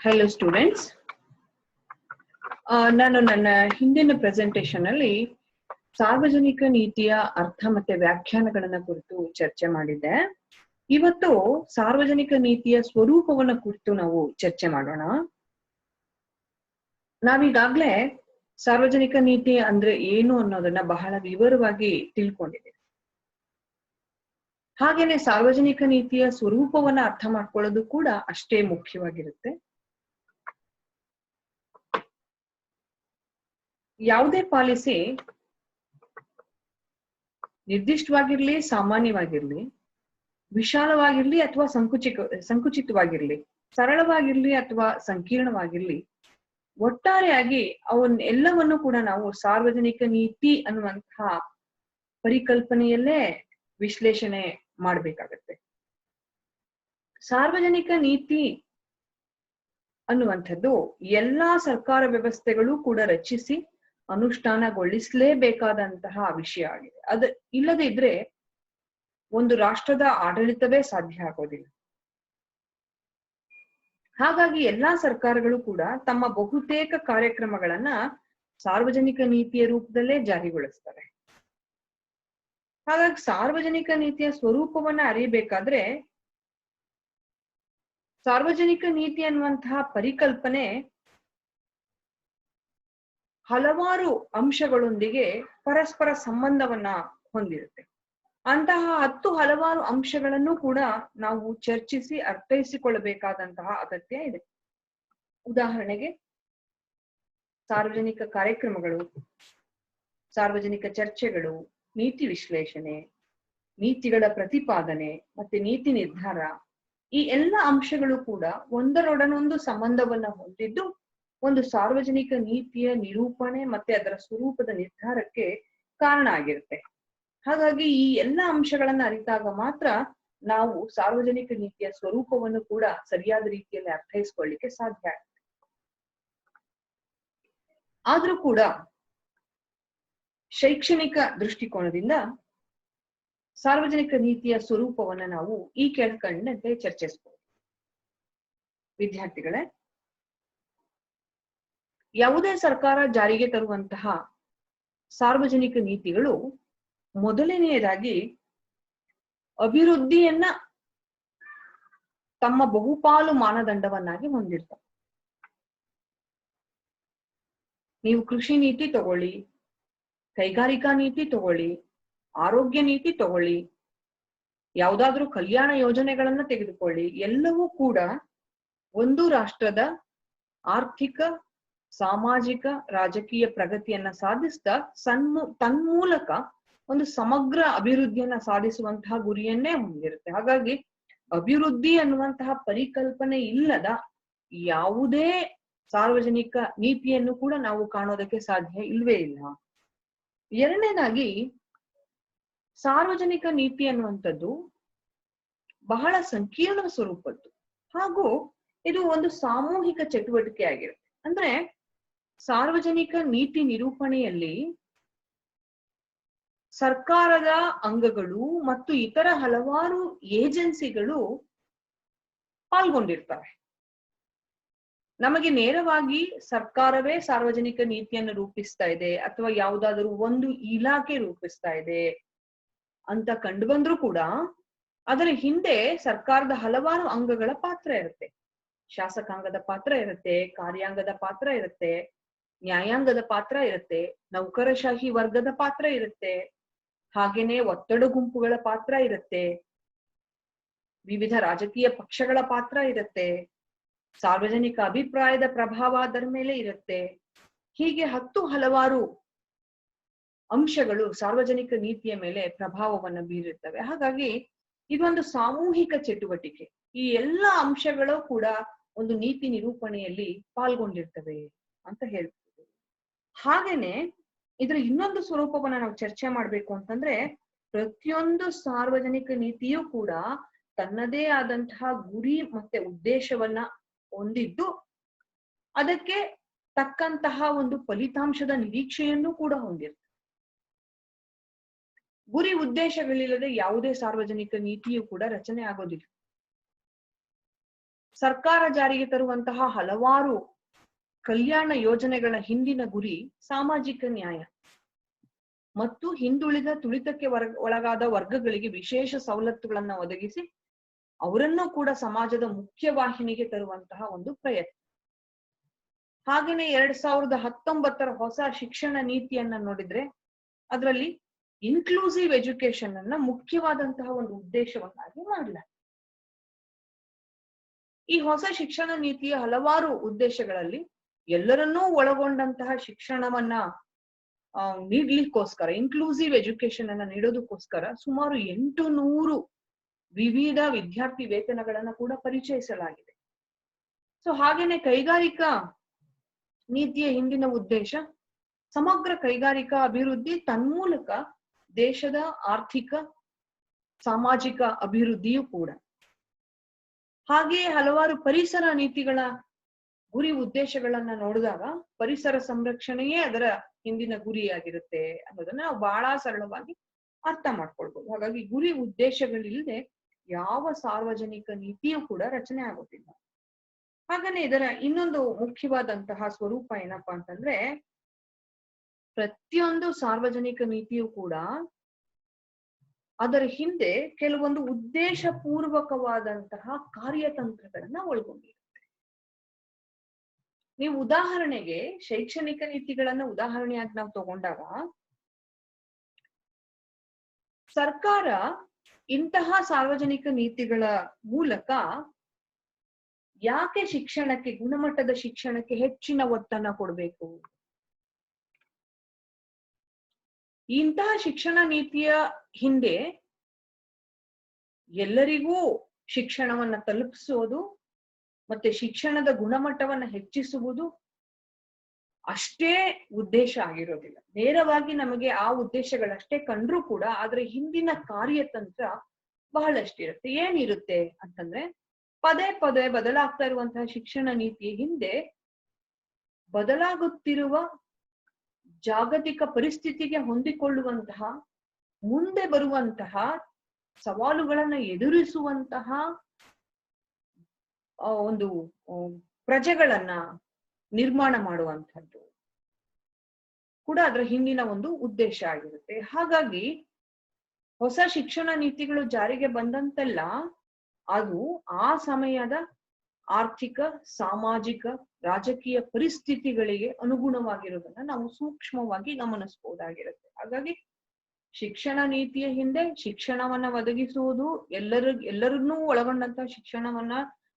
Hello students. ನಾನು ನನ್ನ ಹಿಂದಿನ ಪ್ರೆಸೆಂಟೇಷನ್ ಅಲ್ಲಿ ಸಾರ್ವಜನಿಕ ನೀತಿಯ ಅರ್ಥ ಮತ್ತೆ ವ್ಯಾಖ್ಯಾನಗಳನ್ನ ಕುರಿತು ಚರ್ಚೆ ಮಾಡಿದ್ದೆ. ಇವತ್ತು ಸಾರ್ವಜನಿಕ ನೀತಿಯ ಸ್ವರೂಪವನ್ನ ಕುರಿತು ನಾವು ಚರ್ಚೆ ಮಾಡೋಣ. ನಾವೀಗಾಗ್ಲೇ ಸಾರ್ವಜನಿಕ ನೀತಿ ಅಂದ್ರೆ ಏನು ಅನ್ನೋದನ್ನ ಬಹಳ ವಿವರವಾಗಿ ತಿಳ್ಕೊಂಡಿದ್ದೀವಿ. ಹಾಗೇನೆ ಸಾರ್ವಜನಿಕ ನೀತಿಯ ಸ್ವರೂಪವನ್ನ ಅರ್ಥ ಮಾಡ್ಕೊಳ್ಳೋದು ಕೂಡ ಅಷ್ಟೇ ಮುಖ್ಯವಾಗಿರುತ್ತೆ. ಯಾವುದೇ ಪಾಲಿಸಿ ನಿರ್ದಿಷ್ಟವಾಗಿರ್ಲಿ, ಸಾಮಾನ್ಯವಾಗಿರ್ಲಿ, ವಿಶಾಲವಾಗಿರ್ಲಿ ಅಥವಾ ಸಂಕುಚಿತವಾಗಿರ್ಲಿ, ಸರಳವಾಗಿರ್ಲಿ ಅಥವಾ ಸಂಕೀರ್ಣವಾಗಿರ್ಲಿ, ಒಟ್ಟಾರೆಯಾಗಿ ಅವನ್ನೆಲ್ಲವನ್ನು ಕೂಡ ನಾವು ಸಾರ್ವಜನಿಕ ನೀತಿ ಅನ್ನುವಂತಹ ಪರಿಕಲ್ಪನೆಯಲ್ಲೇ ವಿಶ್ಲೇಷಣೆ ಮಾಡ್ಬೇಕಾಗತ್ತೆ. ಸಾರ್ವಜನಿಕ ನೀತಿ ಅನ್ನುವಂಥದ್ದು ಎಲ್ಲಾ ಸರ್ಕಾರ ವ್ಯವಸ್ಥೆಗಳು ಕೂಡ ರಚಿಸಿ ಅನುಷ್ಠಾನಗೊಳಿಸಲೇಬೇಕಾದಂತಹ ವಿಷಯ ಆಗಿದೆ. ಅದು ಇಲ್ಲದೆ ಇದ್ರೆ ಒಂದು ರಾಷ್ಟ್ರದ ಆಡಳಿತವೇ ಸಾಧ್ಯ ಆಗೋದಿಲ್ಲ. ಹಾಗಾಗಿ ಎಲ್ಲಾ ಸರ್ಕಾರಗಳು ಕೂಡ ತಮ್ಮ ಬಹುತೇಕ ಕಾರ್ಯಕ್ರಮಗಳನ್ನ ಸಾರ್ವಜನಿಕ ನೀತಿಯ ರೂಪದಲ್ಲೇ ಜಾರಿಗೊಳಿಸ್ತಾರೆ. ಹಾಗಾಗಿ ಸಾರ್ವಜನಿಕ ನೀತಿಯ ಸ್ವರೂಪವನ್ನ ಅರಿಯಬೇಕಾದ್ರೆ ಸಾರ್ವಜನಿಕ ನೀತಿ ಅನ್ನುವಂತಹ ಪರಿಕಲ್ಪನೆ ಹಲವಾರು ಅಂಶಗಳೊಂದಿಗೆ ಪರಸ್ಪರ ಸಂಬಂಧವನ್ನ ಹೊಂದಿರುತ್ತೆ. ಅಂತಹ ಹಲವಾರು ಅಂಶಗಳನ್ನು ಕೂಡ ನಾವು ಚರ್ಚಿಸಿ ಅರ್ಥೈಸಿಕೊಳ್ಳಬೇಕಾದಂತಹ ಅಗತ್ಯ ಇದೆ. ಉದಾಹರಣೆಗೆ ಸಾರ್ವಜನಿಕ ಕಾರ್ಯಕ್ರಮಗಳು, ಸಾರ್ವಜನಿಕ ಚರ್ಚೆಗಳು, ನೀತಿ ವಿಶ್ಲೇಷಣೆ, ನೀತಿಗಳ ಪ್ರತಿಪಾದನೆ ಮತ್ತೆ ನೀತಿ ನಿರ್ಧಾರ, ಈ ಎಲ್ಲ ಅಂಶಗಳು ಕೂಡ ಒಂದರೊಡನೊಂದು ಸಂಬಂಧವನ್ನ ಹೊಂದಿದ್ದು ಒಂದು ಸಾರ್ವಜನಿಕ ನೀತಿಯ ನಿರೂಪಣೆ ಮತ್ತೆ ಅದರ ಸ್ವರೂಪದ ನಿರ್ಧಾರಕ್ಕೆ ಕಾರಣ ಆಗಿರುತ್ತೆ. ಹಾಗಾಗಿ ಈ ಎಲ್ಲ ಅಂಶಗಳನ್ನ ಅರಿತಾಗ ಮಾತ್ರ ನಾವು ಸಾರ್ವಜನಿಕ ನೀತಿಯ ಸ್ವರೂಪವನ್ನು ಕೂಡ ಸರಿಯಾದ ರೀತಿಯಲ್ಲಿ ಅರ್ಥೈಸ್ಕೊಳ್ಳಿಕ್ಕೆ ಸಾಧ್ಯ ಆಗುತ್ತೆ. ಆದ್ರೂ ಕೂಡ ಶೈಕ್ಷಣಿಕ ದೃಷ್ಟಿಕೋನದಿಂದ ಸಾರ್ವಜನಿಕ ನೀತಿಯ ಸ್ವರೂಪವನ್ನ ನಾವು ಈ ಕೆಳಕಂಡಂತೆ ಚರ್ಚಿಸಬಹುದು. ವಿದ್ಯಾರ್ಥಿಗಳೇ, ಯಾವುದೇ ಸರ್ಕಾರ ಜಾರಿಗೆ ತರುವಂತಹ ಸಾರ್ವಜನಿಕ ನೀತಿಗಳು ಮೊದಲನೆಯದಾಗಿ ಅಭಿವೃದ್ಧಿಯನ್ನ ತಮ್ಮ ಬಹುಪಾಲು ಮಾನದಂಡವನ್ನಾಗಿ ಹೊಂದಿರ್ತವೆ. ನೀವು ಕೃಷಿ ನೀತಿ ತಗೊಳ್ಳಿ, ಕೈಗಾರಿಕಾ ನೀತಿ ತಗೊಳ್ಳಿ, ಆರೋಗ್ಯ ನೀತಿ ತಗೊಳ್ಳಿ, ಯಾವುದಾದ್ರೂ ಕಲ್ಯಾಣ ಯೋಜನೆಗಳನ್ನ ತೆಗೆದುಕೊಳ್ಳಿ, ಎಲ್ಲವೂ ಕೂಡ ಒಂದು ರಾಷ್ಟ್ರದ ಆರ್ಥಿಕ, ಸಾಮಾಜಿಕ, ರಾಜಕೀಯ ಪ್ರಗತಿಯನ್ನ ಸಾಧಿಸ್ತಾ ತನ್ಮೂಲಕ ಒಂದು ಸಮಗ್ರ ಅಭಿವೃದ್ಧಿಯನ್ನ ಸಾಧಿಸುವಂತಹ ಗುರಿಯನ್ನೇ ಹೊಂದಿರುತ್ತೆ. ಹಾಗಾಗಿ ಅಭಿವೃದ್ಧಿ ಅನ್ನುವಂತಹ ಪರಿಕಲ್ಪನೆ ಇಲ್ಲದ ಯಾವುದೇ ಸಾರ್ವಜನಿಕ ನೀತಿಯನ್ನು ಕೂಡ ನಾವು ಕಾಣೋದಕ್ಕೆ ಸಾಧ್ಯ ಇಲ್ವೇ ಇಲ್ಲ. ಎರಡನೇದಾಗಿ ಸಾರ್ವಜನಿಕ ನೀತಿ ಅನ್ನುವಂಥದ್ದು ಬಹಳ ಸಂಕೀರ್ಣ ಸ್ವರೂಪದ್ದು ಹಾಗೂ ಇದು ಒಂದು ಸಾಮೂಹಿಕ ಚಟುವಟಿಕೆ ಆಗಿರುತ್ತೆ. ಅಂದ್ರೆ ಸಾರ್ವಜನಿಕ ನೀತಿ ನಿರೂಪಣೆಯಲ್ಲಿ ಸರ್ಕಾರದ ಅಂಗಗಳು ಮತ್ತು ಇತರ ಹಲವಾರು ಏಜೆನ್ಸಿಗಳು ಪಾಲ್ಗೊಂಡಿರ್ತವೆ. ನಮಗೆ ನೇರವಾಗಿ ಸರ್ಕಾರವೇ ಸಾರ್ವಜನಿಕ ನೀತಿಯನ್ನು ರೂಪಿಸ್ತಾ ಇದೆ ಅಥವಾ ಯಾವುದಾದರೂ ಒಂದು ಇಲಾಖೆ ರೂಪಿಸ್ತಾ ಇದೆ ಅಂತ ಕಂಡು ಬಂದ್ರೂ ಕೂಡ ಅದರ ಹಿಂದೆ ಸರ್ಕಾರದ ಹಲವಾರು ಅಂಗಗಳ ಪಾತ್ರ ಇರುತ್ತೆ. ಶಾಸಕಾಂಗದ ಪಾತ್ರ ಇರುತ್ತೆ, ಕಾರ್ಯಾಂಗದ ಪಾತ್ರ ಇರುತ್ತೆ, ನ್ಯಾಯಾಂಗದ ಪಾತ್ರ ಇರುತ್ತೆ, ನೌಕರಶಾಹಿ ವರ್ಗದ ಪಾತ್ರ ಇರುತ್ತೆ, ಹಾಗೇನೆ ಒತ್ತಡ ಗುಂಪುಗಳ ಪಾತ್ರ ಇರುತ್ತೆ, ವಿವಿಧ ರಾಜಕೀಯ ಪಕ್ಷಗಳ ಪಾತ್ರ ಇರುತ್ತೆ, ಸಾರ್ವಜನಿಕ ಅಭಿಪ್ರಾಯದ ಪ್ರಭಾವ ಅದರ ಮೇಲೆ ಇರುತ್ತೆ. ಹೀಗೆ ಹಲವಾರು ಅಂಶಗಳು ಸಾರ್ವಜನಿಕ ನೀತಿಯ ಮೇಲೆ ಪ್ರಭಾವವನ್ನು ಬೀರುತ್ತವೆ. ಹಾಗಾಗಿ ಇದೊಂದು ಸಾಮೂಹಿಕ ಚಟುವಟಿಕೆ. ಈ ಎಲ್ಲ ಅಂಶಗಳು ಕೂಡ ಒಂದು ನೀತಿ ನಿರೂಪಣೆಯಲ್ಲಿ ಪಾಲ್ಗೊಂಡಿರ್ತವೆ ಅಂತ ಹೇಳ್ತೀವಿ. ಹಾಗೇನೆ ಇದ್ರ ಇನ್ನೊಂದು ಸ್ವರೂಪವನ್ನ ನಾವು ಚರ್ಚೆ ಮಾಡ್ಬೇಕು ಅಂತಂದ್ರೆ ಪ್ರತಿಯೊಂದು ಸಾರ್ವಜನಿಕ ನೀತಿಯೂ ಕೂಡ ತನ್ನದೇ ಆದಂತಹ ಗುರಿ ಮತ್ತೆ ಉದ್ದೇಶವನ್ನ ಹೊಂದಿದ್ದು ಅದಕ್ಕೆ ತಕ್ಕಂತಹ ಒಂದು ಫಲಿತಾಂಶದ ನಿರೀಕ್ಷೆಯನ್ನು ಕೂಡ ಹೊಂದಿರ್ತದೆ. ಗುರಿ ಉದ್ದೇಶಗಳಿಲ್ಲದೆ ಯಾವುದೇ ಸಾರ್ವಜನಿಕ ನೀತಿಯೂ ಕೂಡ ರಚನೆ ಆಗೋದಿಲ್ಲ. ಸರ್ಕಾರ ಜಾರಿಗೆ ತರುವಂತಹ ಹಲವಾರು ಕಲ್ಯಾಣ ಯೋಜನೆಗಳ ಹಿಂದಿನ ಗುರಿ ಸಾಮಾಜಿಕ ನ್ಯಾಯ ಮತ್ತು ಹಿಂದುಳಿದ ತುಳಿತಕ್ಕೆ ಒಳಗಾದ ವರ್ಗಗಳಿಗೆ ವಿಶೇಷ ಸವಲತ್ತುಗಳನ್ನ ಒದಗಿಸಿ ಅವರನ್ನು ಕೂಡ ಸಮಾಜದ ಮುಖ್ಯವಾಹಿನಿಗೆ ತರುವಂತಹ ಒಂದು ಪ್ರಯತ್ನ. ಹಾಗೇನೆ 2019 ಹೊಸ ಶಿಕ್ಷಣ ನೀತಿಯನ್ನ ನೋಡಿದ್ರೆ ಅದರಲ್ಲಿ ಇನ್ಕ್ಲೂಸಿವ್ ಎಜುಕೇಶನ್ ಅನ್ನ ಮುಖ್ಯವಾದಂತಹ ಒಂದು ಉದ್ದೇಶವನ್ನಾಗಿ ಮಾಡಲಾಗಿದೆ. ಈ ಹೊಸ ಶಿಕ್ಷಣ ನೀತಿಯ ಹಲವಾರು ಉದ್ದೇಶಗಳಲ್ಲಿ ಎಲ್ಲರನ್ನೂ ಒಳಗೊಂಡಂತಹ ಶಿಕ್ಷಣವನ್ನ ನೀಡ್ಲಿಕ್ಕೋಸ್ಕರ, ಇನ್ಕ್ಲೂಸಿವ್ ಎಜುಕೇಶನ್ ಅನ್ನ ನೀಡೋದಕ್ಕೋಸ್ಕರ ಸುಮಾರು 800 ವಿವಿಧ ವಿದ್ಯಾರ್ಥಿ ವೇತನಗಳನ್ನ ಕೂಡ ಪರಿಚಯಿಸಲಾಗಿದೆ. ಸೊ ಹಾಗೇನೆ ಕೈಗಾರಿಕಾ ನೀತಿಯ ಹಿಂದಿನ ಉದ್ದೇಶ ಸಮಗ್ರ ಕೈಗಾರಿಕಾ ಅಭಿವೃದ್ಧಿ, ತನ್ಮೂಲಕ ದೇಶದ ಆರ್ಥಿಕ ಸಾಮಾಜಿಕ ಅಭಿವೃದ್ಧಿಯೂ ಕೂಡ. ಹಾಗೆಯೇ ಹಲವಾರು ಪರಿಸರ ನೀತಿಗಳ ಗುರಿ ಉದ್ದೇಶಗಳನ್ನ ನೋಡಿದಾಗ ಪರಿಸರ ಸಂರಕ್ಷಣೆಯೇ ಅದರ ಹಿಂದಿನ ಗುರಿಯಾಗಿರುತ್ತೆ ಅನ್ನೋದನ್ನ ನಾವು ಬಹಳ ಸರಳವಾಗಿ ಅರ್ಥ ಮಾಡ್ಕೊಳ್ಬಹುದು. ಹಾಗಾಗಿ ಗುರಿ ಉದ್ದೇಶಗಳಿಲ್ಲದೆ ಯಾವ ಸಾರ್ವಜನಿಕ ನೀತಿಯೂ ಕೂಡ ರಚನೆ ಆಗೋದಿಲ್ಲ. ಹಾಗೇನೆ ಇದರ ಇನ್ನೊಂದು ಮುಖ್ಯವಾದಂತಹ ಸ್ವರೂಪ ಏನಪ್ಪಾ ಅಂತಂದ್ರೆ, ಪ್ರತಿಯೊಂದು ಸಾರ್ವಜನಿಕ ನೀತಿಯು ಕೂಡ ಅದರ ಹಿಂದೆ ಕೆಲವೊಂದು ಉದ್ದೇಶ ಪೂರ್ವಕವಾದಂತಹ ಕಾರ್ಯತಂತ್ರಗಳನ್ನ ಒಳಗೊಂಡಿರುತ್ತೆ. ನೀವು ಉದಾಹರಣೆಗೆ ಶೈಕ್ಷಣಿಕ ನೀತಿಗಳನ್ನ ಉದಾಹರಣೆಯಾಗಿ ನಾವು ತಗೊಂಡಾಗ, ಸರ್ಕಾರ ಇಂತಹ ಸಾರ್ವಜನಿಕ ನೀತಿಗಳ ಮೂಲಕ ಯಾಕೆ ಶಿಕ್ಷಣಕ್ಕೆ, ಗುಣಮಟ್ಟದ ಶಿಕ್ಷಣಕ್ಕೆ ಹೆಚ್ಚಿನ ಒತ್ತನ್ನ ಕೊಡಬೇಕು, ಇಂತಹ ಶಿಕ್ಷಣ ನೀತಿಯ ಹಿಂದೆ ಎಲ್ಲರಿಗೂ ಶಿಕ್ಷಣವನ್ನ ತಲುಪಿಸೋದು ಮತ್ತೆ ಶಿಕ್ಷಣದ ಗುಣಮಟ್ಟವನ್ನ ಹೆಚ್ಚಿಸುವುದು ಅಷ್ಟೇ ಉದ್ದೇಶ ಆಗಿರೋದಿಲ್ಲ. ನೇರವಾಗಿ ನಮಗೆ ಆ ಉದ್ದೇಶಗಳಷ್ಟೇ ಕಂಡ್ರೂ ಕೂಡ ಅದರ ಹಿಂದಿನ ಕಾರ್ಯತಂತ್ರ ಬಹಳಷ್ಟಿರುತ್ತೆ. ಏನಿರುತ್ತೆ ಅಂತಂದ್ರೆ, ಪದೇ ಪದೇ ಬದಲಾಗ್ತಾ ಇರುವಂತಹ ಶಿಕ್ಷಣ ನೀತಿಯ ಹಿಂದೆ ಬದಲಾಗುತ್ತಿರುವ ಜಾಗತಿಕ ಪರಿಸ್ಥಿತಿಗೆ ಹೊಂದಿಕೊಳ್ಳುವಂತಹ, ಮುಂದೆ ಬರುವಂತಹ ಸವಾಲುಗಳನ್ನ ಎದುರಿಸುವಂತಹ ಒಂದು ಪ್ರಜೆಗಳನ್ನ ನಿರ್ಮಾಣ ಮಾಡುವಂಥದ್ದು ಕೂಡ ಅದರ ಹಿಂದಿನ ಒಂದು ಉದ್ದೇಶ ಆಗಿರುತ್ತೆ. ಹಾಗಾಗಿ ಹೊಸ ಶಿಕ್ಷಣ ನೀತಿಗಳು ಜಾರಿಗೆ ಬಂದಂತೆಲ್ಲ ಅದು ಆ ಸಮಯದ ಆರ್ಥಿಕ, ಸಾಮಾಜಿಕ, ರಾಜಕೀಯ ಪರಿಸ್ಥಿತಿಗಳಿಗೆ ಅನುಗುಣವಾಗಿರೋದನ್ನ ನಾವು ಸೂಕ್ಷ್ಮವಾಗಿ ಗಮನಿಸಬಹುದಾಗಿರುತ್ತೆ. ಹಾಗಾಗಿ ಶಿಕ್ಷಣ ನೀತಿಯ ಹಿಂದೆ ಶಿಕ್ಷಣವನ್ನ ಒದಗಿಸುವುದು, ಎಲ್ಲರನ್ನೂ ಒಳಗೊಂಡಂತಹ ಶಿಕ್ಷಣವನ್ನ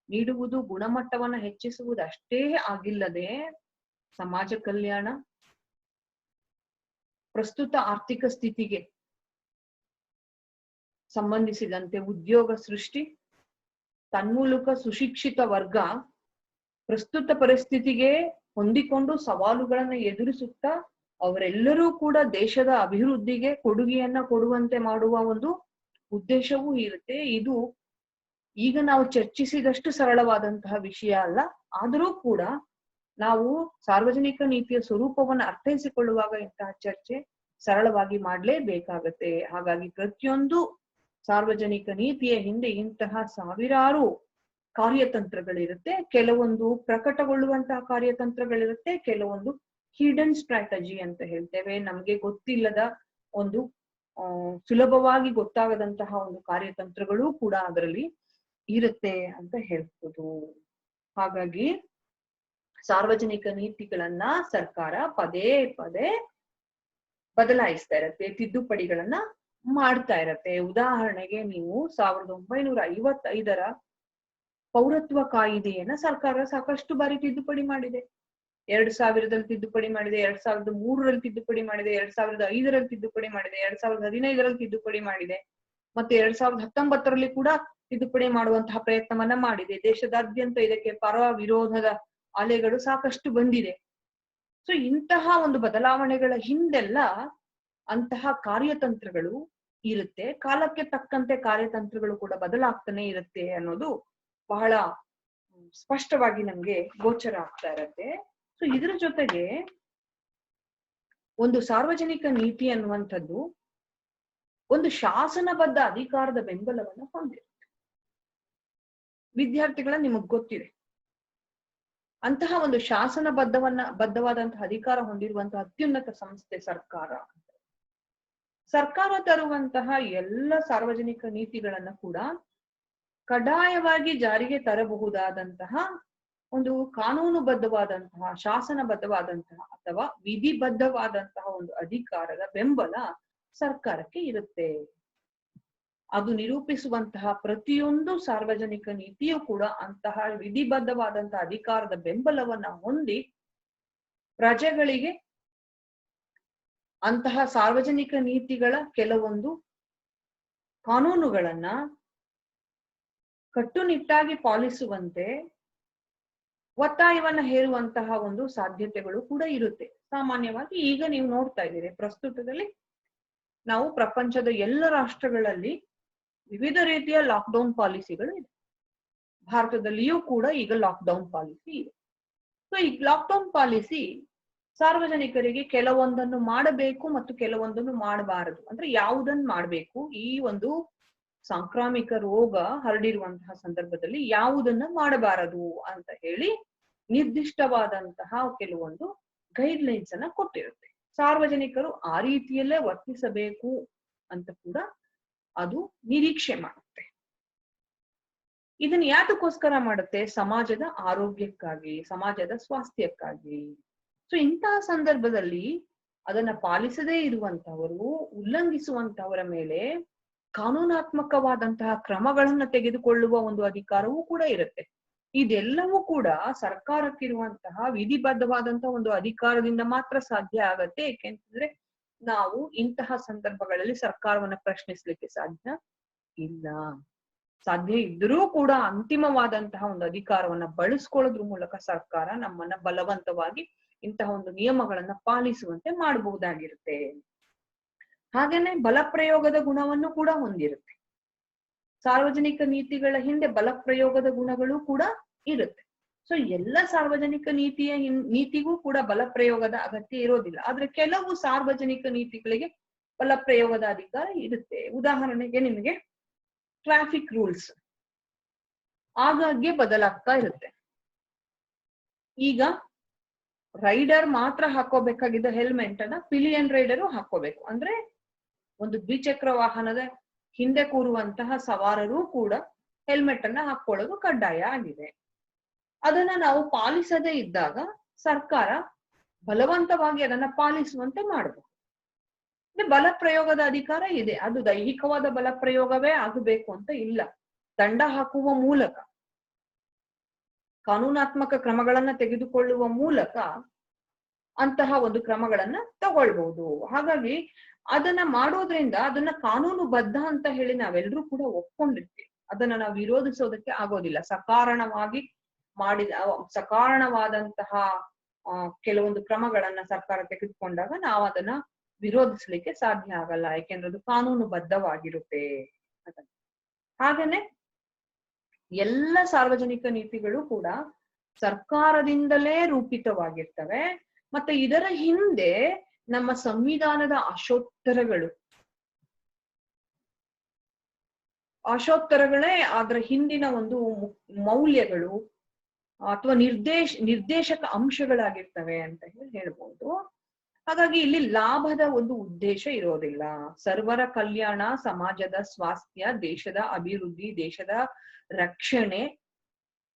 ನೀಡುವುದು, ಗುಣಮಟ್ಟವನ್ನ ಹೆಚ್ಚಿಸುವುದು ಅಷ್ಟೇ ಆಗಿಲ್ಲದೆ ಸಮಾಜ ಕಲ್ಯಾಣ, ಪ್ರಸ್ತುತ ಆರ್ಥಿಕ ಸ್ಥಿತಿಗೆ ಸಂಬಂಧಿಸಿದಂತೆ ಉದ್ಯೋಗ ಸೃಷ್ಟಿ, ತನ್ಮೂಲಕ ಸುಶಿಕ್ಷಿತ ವರ್ಗ ಪ್ರಸ್ತುತ ಪರಿಸ್ಥಿತಿಗೆ ಹೊಂದಿಕೊಂಡು ಸವಾಲುಗಳನ್ನ ಎದುರಿಸುತ್ತಾ ಅವರೆಲ್ಲರೂ ಕೂಡ ದೇಶದ ಅಭಿವೃದ್ಧಿಗೆ ಕೊಡುಗೆಯನ್ನ ಕೊಡುವಂತೆ ಮಾಡುವ ಒಂದು ಉದ್ದೇಶವೂ ಇರುತ್ತೆ. ಇದು ಈಗ ನಾವು ಚರ್ಚಿಸಿದಷ್ಟು ಸರಳವಾದಂತಹ ವಿಷಯ ಅಲ್ಲ. ಆದರೂ ಕೂಡ ನಾವು ಸಾರ್ವಜನಿಕ ನೀತಿಯ ಸ್ವರೂಪವನ್ನು ಅರ್ಥೈಸಿಕೊಳ್ಳುವಾಗ ಇಂತಹ ಚರ್ಚೆ ಸರಳವಾಗಿ ಮಾಡ್ಲೇಬೇಕಾಗತ್ತೆ. ಹಾಗಾಗಿ ಪ್ರತಿಯೊಂದು ಸಾರ್ವಜನಿಕ ನೀತಿಯ ಹಿಂದೆ ಇಂತಹ ಸಾವಿರಾರು ಕಾರ್ಯತಂತ್ರಗಳಿರುತ್ತೆ. ಕೆಲವೊಂದು ಪ್ರಕಟಗೊಳ್ಳುವಂತಹ ಕಾರ್ಯತಂತ್ರಗಳಿರುತ್ತೆ, ಕೆಲವೊಂದು ಹಿಡನ್ ಸ್ಟ್ರಾಟಜಿ ಅಂತ ಹೇಳ್ತೇವೆ, ನಮ್ಗೆ ಗೊತ್ತಿಲ್ಲದ ಒಂದು ಸುಲಭವಾಗಿ ಗೊತ್ತಾಗದಂತಹ ಒಂದು ಕಾರ್ಯತಂತ್ರಗಳು ಕೂಡ ಅದರಲ್ಲಿ ಇರುತ್ತೆ ಅಂತ ಹೇಳ್ಬೋದು. ಹಾಗಾಗಿ ಸಾರ್ವಜನಿಕ ನೀತಿಗಳನ್ನ ಸರ್ಕಾರ ಪದೇ ಪದೇ ಬದಲಾಯಿಸ್ತಾ ಇರತ್ತೆ, ತಿದ್ದುಪಡಿಗಳನ್ನ ಮಾಡ್ತಾ ಇರತ್ತೆ. ಉದಾಹರಣೆಗೆ ನೀವು 1955ರ ಪೌರತ್ವ ಕಾಯಿದೆಯನ್ನ ಸರ್ಕಾರ ಸಾಕಷ್ಟು ಬಾರಿ ತಿದ್ದುಪಡಿ ಮಾಡಿದೆ. 2000ರಲ್ಲಿ ತಿದ್ದುಪಡಿ ಮಾಡಿದೆ, 2003ರಲ್ಲಿ ತಿದ್ದುಪಡಿ ಮಾಡಿದೆ, 2005ರಲ್ಲಿ ತಿದ್ದುಪಡಿ ಮಾಡಿದೆ, 2015ರಲ್ಲಿ ತಿದ್ದುಪಡಿ ಮಾಡಿದೆ, ಮತ್ತೆ 2019ರಲ್ಲಿ ಕೂಡ ತಿದ್ದುಪಡಿ ಮಾಡುವಂತಹ ಪ್ರಯತ್ನವನ್ನ ಮಾಡಿದೆ. ದೇಶದಾದ್ಯಂತ ಇದಕ್ಕೆ ಪರ ವಿರೋಧದ ಅಲೆಗಳು ಸಾಕಷ್ಟು ಬಂದಿದೆ. ಸೊ ಇಂತಹ ಒಂದು ಬದಲಾವಣೆಗಳ ಹಿಂದೆಲ್ಲ ಅಂತಹ ಕಾರ್ಯತಂತ್ರಗಳು ಇರುತ್ತೆ. ಕಾಲಕ್ಕೆ ತಕ್ಕಂತೆ ಕಾರ್ಯತಂತ್ರಗಳು ಕೂಡ ಬದಲಾಗ್ತಾನೆ ಇರುತ್ತೆ ಅನ್ನೋದು ಬಹಳ ಸ್ಪಷ್ಟವಾಗಿ ನಮ್ಗೆ ಗೋಚರ ಆಗ್ತಾ ಇರತ್ತೆ. ಸೊ ಇದರ ಜೊತೆಗೆ ಒಂದು ಸಾರ್ವಜನಿಕ ನೀತಿ ಅನ್ನುವಂಥದ್ದು ಒಂದು ಶಾಸನಬದ್ಧ ಅಧಿಕಾರದ ಬೆಂಬಲವನ್ನು ಹೊಂದಿರುತ್ತೆ. ವಿದ್ಯಾರ್ಥಿಗಳ ನಿಮಗ್ ಗೊತ್ತಿದೆ. ಅಂತಹ ಒಂದು ಬದ್ಧವಾದಂತಹ ಅಧಿಕಾರ ಹೊಂದಿರುವಂತಹ ಅತ್ಯುನ್ನತ ಸಂಸ್ಥೆ ಸರ್ಕಾರ. ಸರ್ಕಾರ ತರುವಂತಹ ಎಲ್ಲ ಸಾರ್ವಜನಿಕ ನೀತಿಗಳನ್ನ ಕೂಡ ಕಡ್ಡಾಯವಾಗಿ ಜಾರಿಗೆ ತರಬಹುದಾದಂತಹ ಒಂದು ಕಾನೂನುಬದ್ಧವಾದಂತಹ, ಶಾಸನಬದ್ಧವಾದಂತಹ ಅಥವಾ ವಿಧಿಬದ್ಧವಾದಂತಹ ಒಂದು ಅಧಿಕಾರದ ಬೆಂಬಲ ಸರ್ಕಾರಕ್ಕೆ ಇರುತ್ತೆ. ಅದು ನಿರೂಪಿಸುವಂತಹ ಪ್ರತಿಯೊಂದು ಸಾರ್ವಜನಿಕ ನೀತಿಯೂ ಕೂಡ ಅಂತಹ ವಿಧಿಬದ್ಧವಾದಂತಹ ಅಧಿಕಾರದ ಬೆಂಬಲವನ್ನ ಹೊಂದಿ ಪ್ರಜೆಗಳಿಗೆ ಅಂತಹ ಸಾರ್ವಜನಿಕ ನೀತಿಗಳ ಕೆಲವೊಂದು ಕಾನೂನುಗಳನ್ನ ಕಟ್ಟುನಿಟ್ಟಾಗಿ ಪಾಲಿಸುವಂತೆ ಒತ್ತಾಯವನ್ನ ಹೇರುವಂತಹ ಒಂದು ಸಾಧ್ಯತೆಗಳು ಕೂಡ ಇರುತ್ತೆ. ಸಾಮಾನ್ಯವಾಗಿ ಈಗ ನೀವು ನೋಡ್ತಾ ಇದ್ದೀರಿ, ಪ್ರಸ್ತುತದಲ್ಲಿ ನಾವು ಪ್ರಪಂಚದ ಎಲ್ಲ ರಾಷ್ಟ್ರಗಳಲ್ಲಿ ವಿವಿಧ ರೀತಿಯ ಲಾಕ್ಡೌನ್ ಪಾಲಿಸಿಗಳು ಇದೆ. ಭಾರತದಲ್ಲಿಯೂ ಕೂಡ ಈಗ ಲಾಕ್ಡೌನ್ ಪಾಲಿಸಿ ಇದೆ. ಸೊ ಈ ಲಾಕ್ಡೌನ್ ಪಾಲಿಸಿ ಸಾರ್ವಜನಿಕರಿಗೆ ಕೆಲವೊಂದನ್ನು ಮಾಡಬೇಕು ಮತ್ತು ಕೆಲವೊಂದನ್ನು ಮಾಡಬಾರದು, ಅಂದ್ರೆ ಯಾವುದನ್ನು ಮಾಡಬೇಕು, ಈ ಒಂದು ಸಾಂಕ್ರಾಮಿಕ ರೋಗ ಹರಡಿರುವಂತಹ ಸಂದರ್ಭದಲ್ಲಿ ಯಾವುದನ್ನ ಮಾಡಬಾರದು ಅಂತ ಹೇಳಿ ನಿರ್ದಿಷ್ಟವಾದಂತಹ ಕೆಲವೊಂದು ಗೈಡ್ ಲೈನ್ಸ್ ಅನ್ನ ಕೊಟ್ಟಿರುತ್ತೆ. ಸಾರ್ವಜನಿಕರು ಆ ರೀತಿಯಲ್ಲೇ ವರ್ತಿಸಬೇಕು ಅಂತ ಕೂಡ ಅದು ನಿರೀಕ್ಷೆ ಮಾಡುತ್ತೆ. ಇದನ್ನ ಯಾತಕ್ಕೋಸ್ಕರ ಮಾಡುತ್ತೆ? ಸಮಾಜದ ಆರೋಗ್ಯಕ್ಕಾಗಿ, ಸಮಾಜದ ಸ್ವಾಸ್ಥ್ಯಕ್ಕಾಗಿ. ಸೊ ಇಂತಹ ಸಂದರ್ಭದಲ್ಲಿ ಅದನ್ನ ಪಾಲಿಸದೇ ಇರುವಂತವರು, ಉಲ್ಲಂಘಿಸುವಂತವರ ಮೇಲೆ ಕಾನೂನಾತ್ಮಕವಾದಂತಹ ಕ್ರಮಗಳನ್ನ ತೆಗೆದುಕೊಳ್ಳುವ ಒಂದು ಅಧಿಕಾರವೂ ಕೂಡ ಇರುತ್ತೆ. ಇದೆಲ್ಲವೂ ಕೂಡ ಸರ್ಕಾರಕ್ಕಿರುವಂತಹ ವಿಧಿಬದ್ಧವಾದಂತಹ ಒಂದು ಅಧಿಕಾರದಿಂದ ಮಾತ್ರ ಸಾಧ್ಯ ಆಗತ್ತೆ. ಏಕೆಂತಂದ್ರೆ ನಾವು ಇಂತಹ ಸಂದರ್ಭಗಳಲ್ಲಿ ಸರ್ಕಾರವನ್ನ ಪ್ರಶ್ನಿಸ್ಲಿಕ್ಕೆ ಸಾಧ್ಯ ಇಲ್ಲ. ಸಾಧ್ಯ ಇದ್ರೂ ಕೂಡ ಅಂತಿಮವಾದಂತಹ ಒಂದು ಅಧಿಕಾರವನ್ನ ಬಳಸ್ಕೊಳ್ಳೋದ್ರ ಮೂಲಕ ಸರ್ಕಾರ ನಮ್ಮನ್ನ ಬಲವಂತವಾಗಿ ಇಂತಹ ಒಂದು ನಿಯಮಗಳನ್ನ ಪಾಲಿಸುವಂತೆ ಮಾಡಬಹುದಾಗಿರುತ್ತೆ. ಹಾಗೇನೆ ಬಲಪ್ರಯೋಗದ ಗುಣವನ್ನು ಕೂಡ ಹೊಂದಿರುತ್ತೆ. ಸಾರ್ವಜನಿಕ ನೀತಿಗಳ ಹಿಂದೆ ಬಲಪ್ರಯೋಗದ ಗುಣಗಳು ಕೂಡ ಇರುತ್ತೆ. ಸೊ ಎಲ್ಲ ಸಾರ್ವಜನಿಕ ನೀತಿಗೂ ಕೂಡ ಬಲಪ್ರಯೋಗದ ಅಗತ್ಯ ಇರೋದಿಲ್ಲ. ಆದ್ರೆ ಕೆಲವು ಸಾರ್ವಜನಿಕ ನೀತಿಗಳಿಗೆ ಬಲಪ್ರಯೋಗದ ಅಧಿಕಾರ ಇರುತ್ತೆ. ಉದಾಹರಣೆಗೆ ನಿಮಗೆ ಟ್ರಾಫಿಕ್ ರೂಲ್ಸ್ ಆಗಾಗ್ಗೆ ಬದಲಾಗ್ತಾ ಇರುತ್ತೆ. ಈಗ ರೈಡರ್ ಮಾತ್ರ ಹಾಕೋಬೇಕಾಗಿದ್ದ ಹೆಲ್ಮೆಟ್ ಅನ್ನ ಪಿಲಿಯನ್ ರೈಡರು ಹಾಕೋಬೇಕು. ಅಂದ್ರೆ ಒಂದು ದ್ವಿಚಕ್ರ ವಾಹನದ ಹಿಂದೆ ಕೂರುವಂತಹ ಸವಾರರು ಕೂಡ ಹೆಲ್ಮೆಟ್ ಅನ್ನ ಹಾಕೊಳ್ಳೋದು ಕಡ್ಡಾಯ ಆಗಿದೆ. ಅದನ್ನ ನಾವು ಪಾಲಿಸದೇ ಇದ್ದಾಗ ಸರ್ಕಾರ ಬಲವಂತವಾಗಿ ಅದನ್ನ ಪಾಲಿಸುವಂತೆ ಮಾಡಬಹುದು. ಬಲ ಪ್ರಯೋಗದ ಅಧಿಕಾರ ಇದೆ. ಅದು ದೈಹಿಕವಾದ ಬಲ ಪ್ರಯೋಗವೇ ಆಗಬೇಕು ಅಂತ ಇಲ್ಲ. ದಂಡ ಹಾಕುವ ಮೂಲಕ, ಕಾನೂನಾತ್ಮಕ ಕ್ರಮಗಳನ್ನ ತೆಗೆದುಕೊಳ್ಳುವ ಮೂಲಕ ಅಂತಹ ಒಂದು ಕ್ರಮಗಳನ್ನ ತಗೊಳ್ಬಹುದು. ಹಾಗಾಗಿ ಅದನ್ನ ಮಾಡೋದ್ರಿಂದ ಅದನ್ನ ಕಾನೂನುಬದ್ಧ ಅಂತ ಹೇಳಿ ನಾವೆಲ್ಲರೂ ಕೂಡ ಒಪ್ಕೊಂಡಿರ್ತೀವಿ. ಅದನ್ನ ನಾವು ವಿರೋಧಿಸೋದಕ್ಕೆ ಆಗೋದಿಲ್ಲ. ಸಕಾರಣವಾದಂತಹ ಕೆಲವೊಂದು ಕ್ರಮಗಳನ್ನ ಸರ್ಕಾರ ತೆಗೆದುಕೊಂಡಾಗ ನಾವು ಅದನ್ನ ವಿರೋಧಿಸ್ಲಿಕ್ಕೆ ಸಾಧ್ಯ ಆಗಲ್ಲ. ಯಾಕೆಂದ್ರೆ ಅದು ಕಾನೂನುಬದ್ಧವಾಗಿರುತ್ತೆ. ಹಾಗೇನೆ ಎಲ್ಲ ಸಾರ್ವಜನಿಕ ನೀತಿಗಳು ಕೂಡ ಸರ್ಕಾರದಿಂದಲೇ ರೂಪಿತವಾಗಿರ್ತವೆ. ಮತ್ತೆ ಇದರ ಹಿಂದೆ ನಮ್ಮ ಸಂವಿಧಾನದ ಆಶೋತ್ತರಗಳೇ ಅದರ ಹಿಂದಿನ ಒಂದು ಮೌಲ್ಯಗಳು ಅಥವಾ ನಿರ್ದೇಶಕ ಅಂಶಗಳಾಗಿರ್ತವೆ ಅಂತ ಹೇಳ್ಬಹುದು. ಹಾಗಾಗಿ ಇಲ್ಲಿ ಲಾಭದ ಒಂದು ಉದ್ದೇಶ ಇರೋದಿಲ್ಲ. ಸರ್ವರ ಕಲ್ಯಾಣ, ಸಮಾಜದ ಸ್ವಾಸ್ಥ್ಯ, ದೇಶದ ಅಭಿವೃದ್ಧಿ, ದೇಶದ ರಕ್ಷಣೆ,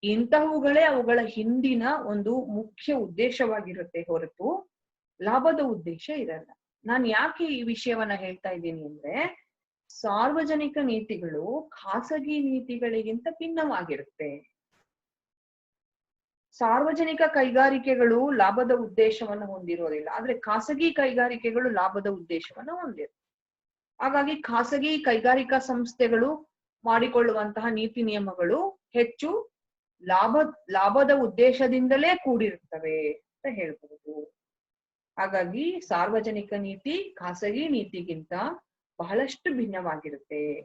ಇಂತಹವುಗಳೇ ಅವುಗಳ ಹಿಂದಿನ ಒಂದು ಮುಖ್ಯ ಉದ್ದೇಶವಾಗಿರುತ್ತೆ ಹೊರತು ಲಾಭದ ಉದ್ದೇಶ ಇರಲ್ಲ. ನಾನು ಯಾಕೆ ಈ ವಿಷಯವನ್ನ ಹೇಳ್ತಾ ಇದ್ದೀನಿ ಅಂದ್ರೆ, ಸಾರ್ವಜನಿಕ ನೀತಿಗಳು ಖಾಸಗಿ ನೀತಿಗಳಿಗಿಂತ ಭಿನ್ನವಾಗಿರುತ್ತೆ. ಸಾರ್ವಜನಿಕ ಕೈಗಾರಿಕೆಗಳು ಲಾಭದ ಉದ್ದೇಶವನ್ನು ಹೊಂದಿರೋದಿಲ್ಲ, ಆದ್ರೆ ಖಾಸಗಿ ಕೈಗಾರಿಕೆಗಳು ಲಾಭದ ಉದ್ದೇಶವನ್ನು ಹೊಂದಿರುತ್ತೆ. ಹಾಗಾಗಿ ಖಾಸಗಿ ಕೈಗಾರಿಕಾ ಸಂಸ್ಥೆಗಳು ಮಾಡಿಕೊಳ್ಳುವಂತಹ ನೀತಿ ನಿಯಮಗಳು ಹೆಚ್ಚು ಲಾಭದ ಉದ್ದೇಶದಿಂದಲೇ ಕೂಡಿರುತ್ತವೆ ಅಂತ ಹೇಳ್ಬಹುದು. ಹಾಗಾಗಿ ಸಾರ್ವಜನಿಕ ನೀತಿ ಖಾಸಗಿ ನೀತಿಗಿಂತ ಬಹಳಷ್ಟು ಭಿನ್ನವಾಗಿರುತ್ತೆ.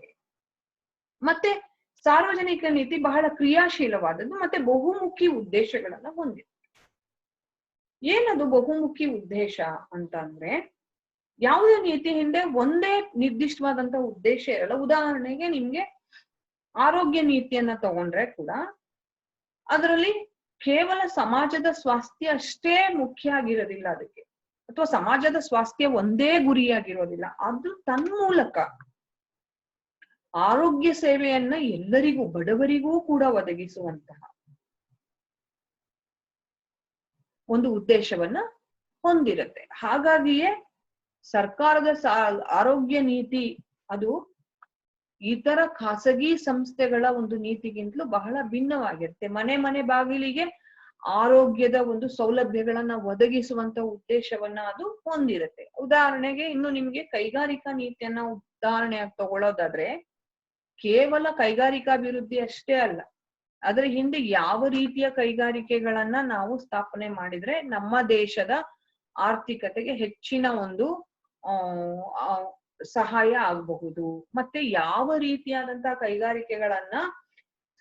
ಮತ್ತೆ ಸಾರ್ವಜನಿಕ ನೀತಿ ಬಹಳ ಕ್ರಿಯಾಶೀಲವಾದದ್ದು ಮತ್ತೆ ಬಹುಮುಖಿ ಉದ್ದೇಶಗಳನ್ನ ಹೊಂದಿರುತ್ತೆ. ಏನದು ಬಹುಮುಖಿ ಉದ್ದೇಶ ಅಂತ ಅಂದ್ರೆ, ಯಾವುದೇ ನೀತಿ ಹಿಂದೆ ಒಂದೇ ನಿರ್ದಿಷ್ಟವಾದಂತಹ ಉದ್ದೇಶ ಇರಲ್ಲ. ಉದಾಹರಣೆಗೆ ನಿಮ್ಗೆ ಆರೋಗ್ಯ ನೀತಿಯನ್ನ ತಗೊಂಡ್ರೆ ಕೂಡ ಅದರಲ್ಲಿ ಕೇವಲ ಸಮಾಜದ ಸ್ವಾಸ್ಥ್ಯ ಅಷ್ಟೇ ಮುಖ್ಯ ಆಗಿರೋದಿಲ್ಲ ಅದಕ್ಕೆ, ಅಥವಾ ಸಮಾಜದ ಸ್ವಾಸ್ಥ್ಯ ಒಂದೇ ಗುರಿಯಾಗಿರೋದಿಲ್ಲ. ಅದು ತನ್ಮೂಲಕ ಆರೋಗ್ಯ ಸೇವೆಯನ್ನ ಎಲ್ಲರಿಗೂ, ಬಡವರಿಗೂ ಕೂಡ ಒದಗಿಸುವಂತಹ ಒಂದು ಉದ್ದೇಶವನ್ನ ಹೊಂದಿರುತ್ತೆ. ಹಾಗಾಗಿಯೇ ಸರ್ಕಾರದ ಆರೋಗ್ಯ ನೀತಿ ಅದು ಇತರ ಖಾಸಗಿ ಸಂಸ್ಥೆಗಳ ಒಂದು ನೀತಿಗಿಂತಲೂ ಬಹಳ ಭಿನ್ನವಾಗಿರುತ್ತೆ. ಮನೆ ಮನೆ ಬಾಗಿಲಿಗೆ ಆರೋಗ್ಯದ ಒಂದು ಸೌಲಭ್ಯಗಳನ್ನ ಒದಗಿಸುವಂತ ಉದ್ದೇಶವನ್ನ ಅದು ಹೊಂದಿರುತ್ತೆ. ಉದಾಹರಣೆಗೆ ಇನ್ನು ನಿಮ್ಗೆ ಕೈಗಾರಿಕಾ ನೀತಿಯನ್ನ ಉದಾಹರಣೆಯಾಗಿ ತಗೊಳ್ಳೋದಾದ್ರೆ, ಕೇವಲ ಕೈಗಾರಿಕಾಭಿವೃದ್ಧಿ ಅಷ್ಟೇ ಅಲ್ಲ, ಅದರ ಹಿಂದೆ ಯಾವ ರೀತಿಯ ಕೈಗಾರಿಕೆಗಳನ್ನ ನಾವು ಸ್ಥಾಪನೆ ಮಾಡಿದ್ರೆ ನಮ್ಮ ದೇಶದ ಆರ್ಥಿಕತೆಗೆ ಹೆಚ್ಚಿನ ಒಂದು ಸಹಾಯ ಆಗಬಹುದು, ಮತ್ತೆ ಯಾವ ರೀತಿಯಾದಂತಹ ಕೈಗಾರಿಕೆಗಳನ್ನ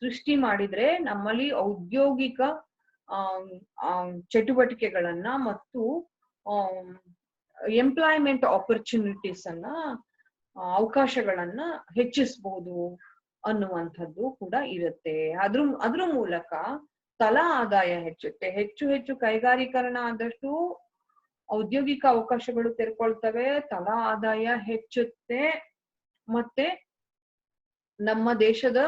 ಸೃಷ್ಟಿ ಮಾಡಿದ್ರೆ ನಮ್ಮಲ್ಲಿ ಔದ್ಯೋಗಿಕ ಚಟುವಟಿಕೆಗಳನ್ನ ಮತ್ತು ಎಂಪ್ಲಾಯ್ಮೆಂಟ್ ಆಪರ್ಚುನಿಟೀಸ್ ಅನ್ನ, ಅವಕಾಶಗಳನ್ನ ಹೆಚ್ಚಿಸಬಹುದು ಅನ್ನುವಂಥದ್ದು ಕೂಡ ಇರುತ್ತೆ. ಅದ್ರ ಮೂಲಕ ತಲಾ ಆದಾಯ ಹೆಚ್ಚುತ್ತೆ. ಹೆಚ್ಚು ಹೆಚ್ಚು ಕೈಗಾರೀಕರಣ ಆದಷ್ಟು ಔದ್ಯೋಗಿಕ ಅವಕಾಶಗಳು ತೆರೆಕೊಳ್ತವೆ, ತಲಾ ಆದಾಯ ಹೆಚ್ಚುತ್ತೆ, ಮತ್ತೆ ನಮ್ಮ ದೇಶದ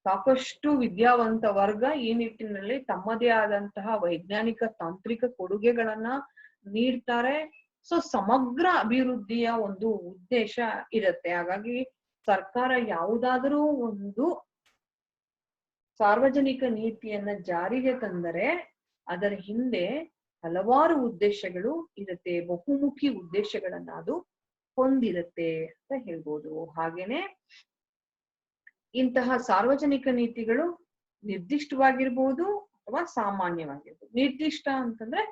ಸಾಕಷ್ಟು ವಿದ್ಯಾವಂತ ವರ್ಗ ಈ ನಿಟ್ಟಿನಲ್ಲಿ ತಮ್ಮದೇ ಆದಂತಹ ವೈಜ್ಞಾನಿಕ ತಾಂತ್ರಿಕ ಕೊಡುಗೆಗಳನ್ನ ನೀಡ್ತಾರೆ. ಸೊ ಸಮಗ್ರ ಅಭಿವೃದ್ಧಿಯ ಒಂದು ಉದ್ದೇಶ ಇರುತ್ತೆ. ಹಾಗಾಗಿ ಸರ್ಕಾರ ಯಾವುದಾದರೂ ಒಂದು ಸಾರ್ವಜನಿಕ ನೀತಿಯನ್ನ ಜಾರಿಗೆ ತಂದರೆ ಅದರ ಹಿಂದೆ ಹಲವಾರು ಉದ್ದೇಶಗಳು ಇರುತ್ತೆ, ಬಹುಮುಖಿ ಉದ್ದೇಶಗಳನ್ನ ಅದು ಹೊಂದಿರುತ್ತೆ ಅಂತ ಹೇಳ್ಬೋದು. ಹಾಗೇನೆ ಇಂತಹ ಸಾರ್ವಜನಿಕ ನೀತಿಗಳು ನಿರ್ದಿಷ್ಟವಾಗಿರ್ಬೋದು ಅಥವಾ ಸಾಮಾನ್ಯವಾಗಿರ್ಬೋದು. ನಿರ್ದಿಷ್ಟ ಅಂತಂದ್ರೆ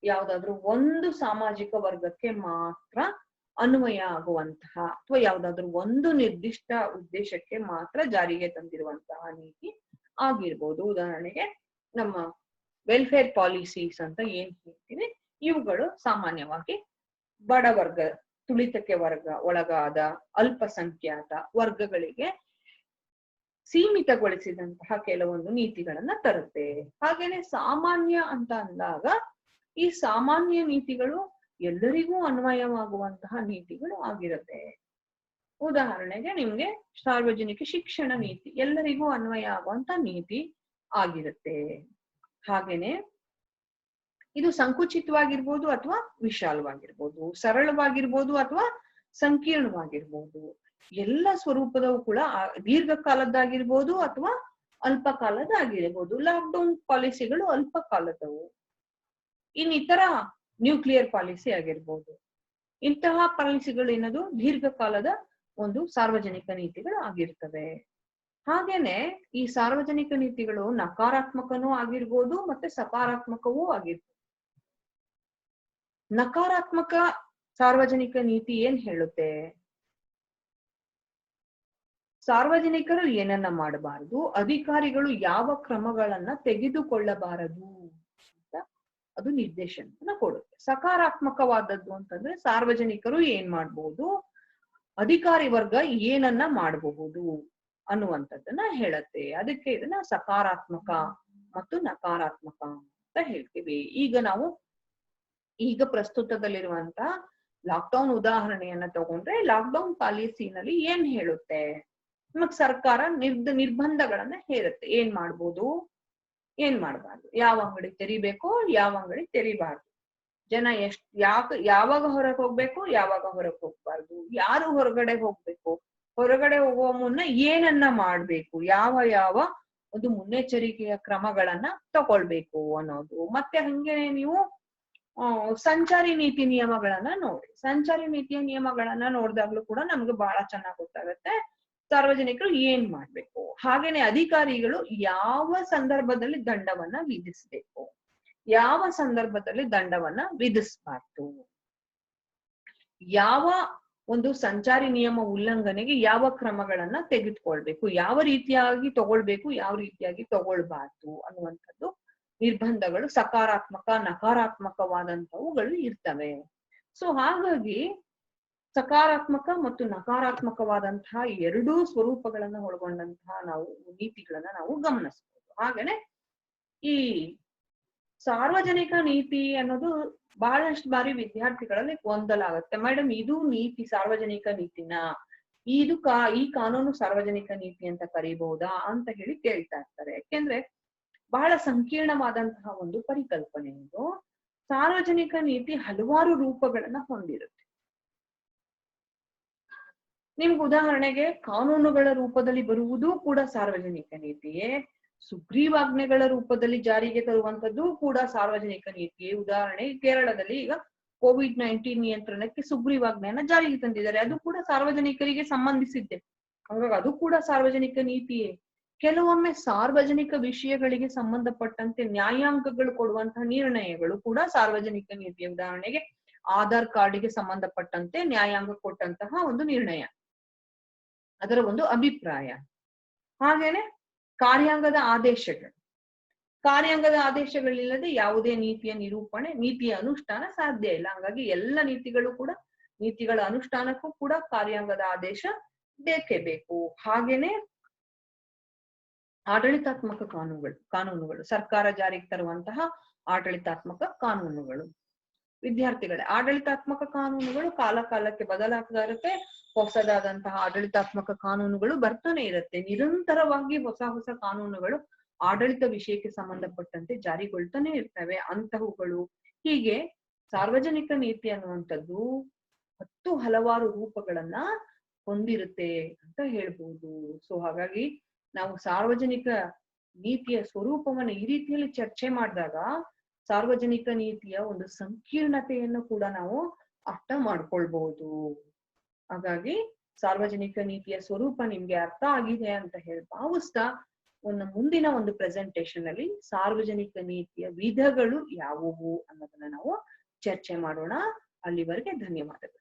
ಯಾವ್ದಾದ್ರು ಒಂದು ಸಾಮಾಜಿಕ ವರ್ಗಕ್ಕೆ ಮಾತ್ರ ಅನ್ವಯ ಆಗುವಂತಹ ಅಥವಾ ಯಾವ್ದಾದ್ರು ಒಂದು ನಿರ್ದಿಷ್ಟ ಉದ್ದೇಶಕ್ಕೆ ಮಾತ್ರ ಜಾರಿಗೆ ತಂದಿರುವಂತಹ ನೀತಿ ಆಗಿರ್ಬೋದು. ಉದಾಹರಣೆಗೆ ನಮ್ಮ ವೆಲ್ಫೇರ್ ಪಾಲಿಸೀಸ್ ಅಂತ ಏನ್ ಹೇಳ್ತೀವಿ, ಇವುಗಳು ಸಾಮಾನ್ಯವಾಗಿ ಬಡ ವರ್ಗ, ತುಳಿತಕ್ಕೆ ಒಳಗಾದ ಅಲ್ಪಸಂಖ್ಯಾತ ವರ್ಗಗಳಿಗೆ ಸೀಮಿತಗೊಳಿಸಿದಂತಹ ಕೆಲವೊಂದು ನೀತಿಗಳನ್ನ ತರುತ್ತೆ. ಹಾಗೇನೆ ಸಾಮಾನ್ಯ ಅಂತ ಅಂದಾಗ ಈ ಸಾಮಾನ್ಯ ನೀತಿಗಳು ಎಲ್ಲರಿಗೂ ಅನ್ವಯವಾಗುವಂತಹ ನೀತಿಗಳು ಆಗಿರುತ್ತೆ. ಉದಾಹರಣೆಗೆ ನಿಮ್ಗೆ ಸಾರ್ವಜನಿಕ ಶಿಕ್ಷಣ ನೀತಿ ಎಲ್ಲರಿಗೂ ಅನ್ವಯ ಆಗುವಂತ ನೀತಿ ಆಗಿರುತ್ತೆ. ಹಾಗೇನೆ ಇದು ಸಂಕುಚಿತವಾಗಿರ್ಬೋದು ಅಥವಾ ವಿಶಾಲವಾಗಿರ್ಬೋದು, ಸರಳವಾಗಿರ್ಬೋದು ಅಥವಾ ಸಂಕೀರ್ಣವಾಗಿರ್ಬೋದು, ಎಲ್ಲ ಸ್ವರೂಪದವು ಕೂಡ ದೀರ್ಘಕಾಲದ್ದಾಗಿರ್ಬೋದು ಅಥವಾ ಅಲ್ಪ ಕಾಲದಾಗಿರ್ಬೋದು. ಲಾಕ್ಡೌನ್ ಪಾಲಿಸಿಗಳು ಅಲ್ಪ ಕಾಲದವು, ಇನ್ನಿತರ ನ್ಯೂಕ್ಲಿಯರ್ ಪಾಲಿಸಿ ಆಗಿರ್ಬೋದು. ಇಂತಹ ಪಾಲಿಸಿಗಳು ಏನದು ದೀರ್ಘಕಾಲದ ಒಂದು ಸಾರ್ವಜನಿಕ ನೀತಿಗಳು ಆಗಿರ್ತವೆ. ಹಾಗೇನೆ ಈ ಸಾರ್ವಜನಿಕ ನೀತಿಗಳು ನಕಾರಾತ್ಮಕನೂ ಆಗಿರ್ಬೋದು ಮತ್ತೆ ಸಕಾರಾತ್ಮಕವೂ ಆಗಿರ್ಬೋದು. ನಕಾರಾತ್ಮಕ ಸಾರ್ವಜನಿಕ ನೀತಿ ಏನ್ ಹೇಳುತ್ತೆ? ಸಾರ್ವಜನಿಕರು ಏನನ್ನ ಮಾಡಬಾರದು, ಅಧಿಕಾರಿಗಳು ಯಾವ ಕ್ರಮಗಳನ್ನ ತೆಗೆದುಕೊಳ್ಳಬಾರದು ಅಂತ ಅದು ನಿರ್ದೇಶನ ಕೊಡುತ್ತೆ. ಸಕಾರಾತ್ಮಕವಾದದ್ದು ಅಂತಂದ್ರೆ ಸಾರ್ವಜನಿಕರು ಏನ್ ಮಾಡ್ಬೋದು, ಅಧಿಕಾರಿ ವರ್ಗ ಏನನ್ನ ಮಾಡಬಹುದು ಅನ್ನುವಂಥದ್ದನ್ನ ಹೇಳತ್ತೆ. ಅದಕ್ಕೆ ಇದನ್ನ ಸಕಾರಾತ್ಮಕ ಮತ್ತು ನಕಾರಾತ್ಮಕ ಅಂತ ಹೇಳ್ತೀವಿ. ಈಗ ಪ್ರಸ್ತುತದಲ್ಲಿರುವಂತ ಲಾಕ್ಡೌನ್ ಉದಾಹರಣೆಯನ್ನ ತಗೊಂಡ್ರೆ, ಲಾಕ್ಡೌನ್ ಪಾಲಿಸಿನಲ್ಲಿ ಏನ್ ಹೇಳುತ್ತೆ? ನಮಗ್ ಸರ್ಕಾರ ನಿರ್ಬಂಧಗಳನ್ನ ಹೇರುತ್ತೆ. ಏನ್ ಮಾಡ್ಬೋದು, ಏನ್ ಮಾಡ್ಬಾರ್ದು, ಯಾವ ಅಂಗಡಿ ತೆರಿಬೇಕು, ಯಾವ ಅಂಗಡಿ ತೆರಿಬಾರ್ದು, ಜನ ಯಾವಾಗ ಹೊರಗೆ ಹೋಗ್ಬೇಕು, ಯಾವಾಗ ಹೊರಗೆ ಹೋಗ್ಬಾರ್ದು, ಯಾರು ಹೊರಗಡೆ ಹೋಗ್ಬೇಕು, ಹೊರಗಡೆ ಹೋಗುವ ಮುನ್ನ ಏನನ್ನ ಮಾಡ್ಬೇಕು, ಯಾವ ಒಂದು ಮುನ್ನೆಚ್ಚರಿಕೆಯ ಕ್ರಮಗಳನ್ನ ತಗೊಳ್ಬೇಕು ಅನ್ನೋದು. ಮತ್ತೆ ಹಂಗೆ ನೀವು ಸಂಚಾರಿ ನೀತಿ ನಿಯಮಗಳನ್ನ ನೋಡಿ. ಸಂಚಾರಿ ನೀತಿಯ ನಿಯಮಗಳನ್ನ ನೋಡಿದಾಗ್ಲೂ ಕೂಡ ನಮ್ಗೆ ಬಹಳ ಚೆನ್ನಾಗಿ ಗೊತ್ತಾಗುತ್ತೆ ಸಾರ್ವಜನಿಕರು ಏನ್ ಮಾಡ್ಬೇಕು. ಹಾಗೇನೆ ಅಧಿಕಾರಿಗಳು ಯಾವ ಸಂದರ್ಭದಲ್ಲಿ ದಂಡವನ್ನ ವಿಧಿಸ್ಬೇಕು, ಯಾವ ಸಂದರ್ಭದಲ್ಲಿ ದಂಡವನ್ನ ವಿಧಿಸಬಾರ್ದು, ಯಾವ ಒಂದು ಸಂಚಾರಿ ನಿಯಮ ಉಲ್ಲಂಘನೆಗೆ ಯಾವ ಕ್ರಮಗಳನ್ನ ತೆಗೆದುಕೊಳ್ಬೇಕು, ಯಾವ ರೀತಿಯಾಗಿ ತಗೊಳ್ಬೇಕು, ಯಾವ ರೀತಿಯಾಗಿ ತಗೊಳ್ಬಾರ್ದು ಅನ್ನುವಂಥದ್ದು ನಿರ್ಬಂಧಗಳು ಸಕಾರಾತ್ಮಕ ನಕಾರಾತ್ಮಕವಾದಂತವುಗಳು ಇರ್ತವೆ. ಸೊ ಹಾಗಾಗಿ ಸಕಾರಾತ್ಮಕ ಮತ್ತು ನಕಾರಾತ್ಮಕವಾದಂತಹ ಎರಡೂ ಸ್ವರೂಪಗಳನ್ನ ಒಳಗೊಂಡಂತಹ ನೀತಿಗಳನ್ನ ನಾವು ಗಮನಿಸಬಹುದು. ಹಾಗೇನೆ ಈ ಸಾರ್ವಜನಿಕ ನೀತಿ ಅನ್ನೋದು ಬಹಳಷ್ಟು ಬಾರಿ ವಿದ್ಯಾರ್ಥಿಗಳಲ್ಲಿ ಗೊಂದಲ ಆಗುತ್ತೆ. ಮೇಡಮ್, ಇದು ನೀತಿ ಸಾರ್ವಜನಿಕ ನೀತಿನ, ಈ ಕಾನೂನು ಸಾರ್ವಜನಿಕ ನೀತಿ ಅಂತ ಕರೀಬಹುದಾ ಅಂತ ಹೇಳಿ ಕೇಳ್ತಾ ಇರ್ತಾರೆ. ಯಾಕೆಂದ್ರೆ ಬಹಳ ಸಂಕೀರ್ಣವಾದಂತಹ ಒಂದು ಪರಿಕಲ್ಪನೆ ಇದು. ಸಾರ್ವಜನಿಕ ನೀತಿ ಹಲವಾರು ರೂಪಗಳನ್ನ ಹೊಂದಿರುತ್ತೆ. ನಿಮ್ಗೆ ಉದಾಹರಣೆಗೆ ಕಾನೂನುಗಳ ರೂಪದಲ್ಲಿ ಬರುವುದೂ ಕೂಡ ಸಾರ್ವಜನಿಕ ನೀತಿಯೇ, ಸುಗ್ರೀವಾಜ್ಞೆಗಳ ರೂಪದಲ್ಲಿ ಜಾರಿಗೆ ತರುವಂತದ್ದು ಕೂಡ ಸಾರ್ವಜನಿಕ ನೀತಿಯೇ. ಉದಾಹರಣೆ, ಕೇರಳದಲ್ಲಿ ಈಗ COVID-19 ನಿಯಂತ್ರಣಕ್ಕೆ ಸುಗ್ರೀವಾಜ್ಞೆಯನ್ನ ಜಾರಿಗೆ ತಂದಿದ್ದಾರೆ, ಅದು ಕೂಡ ಸಾರ್ವಜನಿಕರಿಗೆ ಸಂಬಂಧಿಸಿದ್ದೆ, ಹಾಗಾಗಿ ಅದು ಕೂಡ ಸಾರ್ವಜನಿಕ ನೀತಿಯೇ. ಕೆಲವೊಮ್ಮೆ ಸಾರ್ವಜನಿಕ ವಿಷಯಗಳಿಗೆ ಸಂಬಂಧಪಟ್ಟಂತೆ ನ್ಯಾಯಾಂಗಗಳು ಕೊಡುವಂತಹ ನಿರ್ಣಯಗಳು ಕೂಡ ಸಾರ್ವಜನಿಕ ನೀತಿಯ. ಉದಾಹರಣೆಗೆ ಆಧಾರ್ ಕಾರ್ಡ್ಗೆ ಸಂಬಂಧಪಟ್ಟಂತೆ ನ್ಯಾಯಾಂಗ ಕೊಟ್ಟಂತಹ ಒಂದು ನಿರ್ಣಯ, ಅದರ ಒಂದು ಅಭಿಪ್ರಾಯ. ಹಾಗೇನೆ ಕಾರ್ಯಾಂಗದ ಆದೇಶಗಳಿಲ್ಲದೆ ಯಾವುದೇ ನೀತಿಯ ನಿರೂಪಣೆ, ನೀತಿಯ ಅನುಷ್ಠಾನ ಸಾಧ್ಯ ಇಲ್ಲ. ಹಾಗಾಗಿ ಎಲ್ಲ ನೀತಿಗಳ ಅನುಷ್ಠಾನಕ್ಕೂ ಕೂಡ ಕಾರ್ಯಾಂಗದ ಆದೇಶ ಬೇಕೇ ಬೇಕು. ಹಾಗೇನೆ ಆಡಳಿತಾತ್ಮಕ ಕಾನೂನುಗಳು, ಸರ್ಕಾರ ಜಾರಿಗೆ ತರುವಂತಹ ಆಡಳಿತಾತ್ಮಕ ಕಾನೂನುಗಳು. ವಿದ್ಯಾರ್ಥಿಗಳೇ, ಆಡಳಿತಾತ್ಮಕ ಕಾನೂನುಗಳು ಕಾಲ ಕಾಲಕ್ಕೆ ಬದಲಾಗ್ತಾ ಇರುತ್ತೆ. ಹೊಸದಾದಂತಹ ಆಡಳಿತಾತ್ಮಕ ಕಾನೂನುಗಳು ಬರ್ತಾನೆ ಇರುತ್ತೆ. ನಿರಂತರವಾಗಿ ಹೊಸ ಕಾನೂನುಗಳು ಆಡಳಿತ ವಿಷಯಕ್ಕೆ ಸಂಬಂಧಪಟ್ಟಂತೆ ಜಾರಿಗೊಳ್ತಾನೆ ಇರ್ತವೆ ಅಂತಹವುಗಳು. ಹೀಗೆ ಸಾರ್ವಜನಿಕ ನೀತಿ ಅನ್ನುವಂಥದ್ದು ಹಲವಾರು ರೂಪಗಳನ್ನ ಹೊಂದಿರುತ್ತೆ ಅಂತ ಹೇಳ್ಬೋದು. ಸೊ ಹಾಗಾಗಿ ನಾವು ಸಾರ್ವಜನಿಕ ನೀತಿಯ ಸ್ವರೂಪವನ್ನು ಈ ರೀತಿಯಲ್ಲಿ ಚರ್ಚೆ ಮಾಡಿದಾಗ ಸಾರ್ವಜನಿಕ ನೀತಿಯ ಒಂದು ಸಂಕೀರ್ಣತೆಯನ್ನು ಕೂಡ ನಾವು ಅರ್ಥ ಮಾಡ್ಕೊಳ್ಬಹುದು. ಹಾಗಾಗಿ ಸಾರ್ವಜನಿಕ ನೀತಿಯ ಸ್ವರೂಪ ನಿಮ್ಗೆ ಅರ್ಥ ಆಗಿದೆ ಅಂತ ಹೇಳಿ ಭಾವಿಸ್ತಾ, ಮುಂದಿನ ಒಂದು ಪ್ರೆಸೆಂಟೇಶನ್ ಅಲ್ಲಿ ಸಾರ್ವಜನಿಕ ನೀತಿಯ ವಿಧಗಳು ಯಾವುವು ಅನ್ನೋದನ್ನ ನಾವು ಚರ್ಚೆ ಮಾಡೋಣ. ಅಲ್ಲಿವರೆಗೆ ಧನ್ಯವಾದಗಳು.